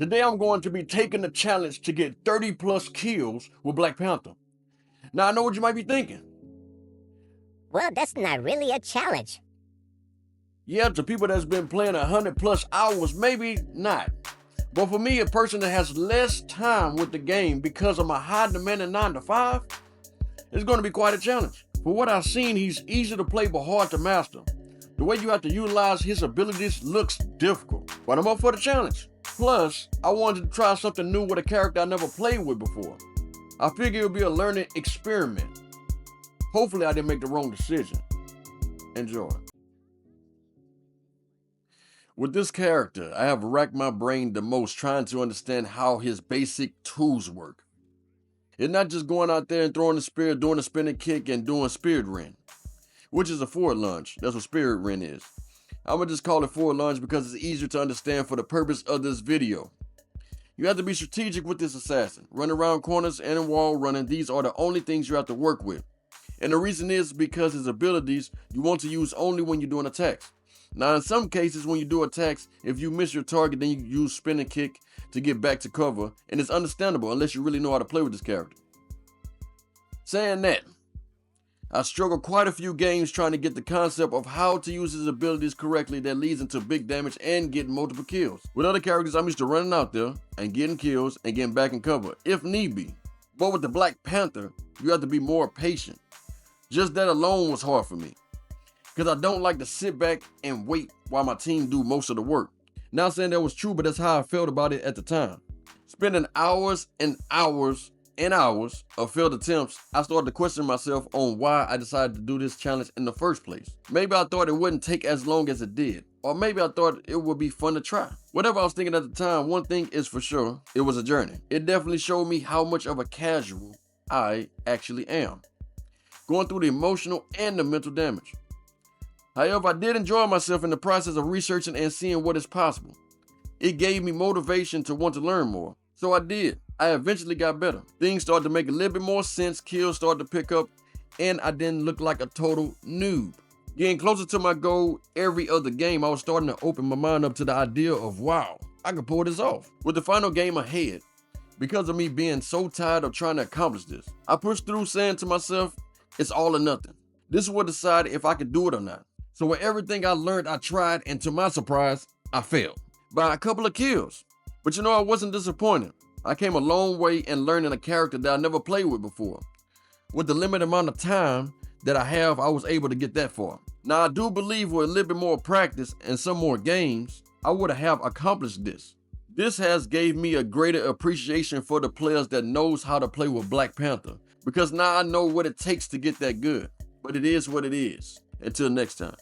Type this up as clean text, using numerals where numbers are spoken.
Today I'm going to be taking the challenge to get 30 plus kills with Black Panther. Now I know what you might be thinking. Well, that's not really a challenge. Yeah, to people that's been playing 100 plus hours, maybe not. But for me, a person that has less time with the game because of my high demanding 9 to 5, it's going to be quite a challenge. For what I've seen, he's easy to play but hard to master. The way you have to utilize his abilities looks difficult, but I'm up for the challenge. Plus, I wanted to try something new with a character I never played with before. I figured it would be a learning experiment. Hopefully I didn't make the wrong decision. Enjoy. With this character, I have racked my brain the most trying to understand how his basic tools work. It's not just going out there and throwing the spear, doing a spinning kick, and doing spirit ren, which is a forward lunge. That's what spirit ren is. I'm gonna just call it forward lunge because it's easier to understand for the purpose of this video. You have to be strategic with this assassin. Run around corners and in wall running, these are the only things you have to work with. And the reason is because his abilities you want to use only when you're doing attacks. Now in some cases when you do attacks, if you miss your target then you use spinning kick to get back to cover, and it's understandable unless you really know how to play with this character. Saying that, I struggled quite a few games trying to get the concept of how to use his abilities correctly that leads into big damage and getting multiple kills. With other characters, I'm used to running out there and getting kills and getting back in cover, if need be. But with the Black Panther, you have to be more patient. Just that alone was hard for me, because I don't like to sit back and wait while my team do most of the work. Not saying that was true, but that's how I felt about it at the time. Spending hours and hours and hours of failed attempts, I started to question myself on why I decided to do this challenge in the first place. Maybe I thought it wouldn't take as long as it did, or maybe I thought it would be fun to try. Whatever I was thinking at the time, one thing is for sure, it was a journey. It definitely showed me how much of a casual I actually am, going through the emotional and the mental damage. However, I did enjoy myself in the process of researching and seeing what is possible. It gave me motivation to want to learn more, so I did. I eventually got better. Things started to make a little bit more sense, kills started to pick up, and I didn't look like a total noob. Getting closer to my goal every other game, I was starting to open my mind up to the idea of, wow, I can pull this off. With the final game ahead, because of me being so tired of trying to accomplish this, I pushed through saying to myself, it's all or nothing. This will decide if I could do it or not. So with everything I learned, I tried, and to my surprise, I failed by a couple of kills. But you know, I wasn't disappointed. I came a long way in learning a character that I never played with before. With the limited amount of time that I have, I was able to get that far. Now I do believe with a little bit more practice and some more games, I would have accomplished this. This has gave me a greater appreciation for the players that knows how to play with Black Panther, because now I know what it takes to get that good. But it is what it is. Until next time.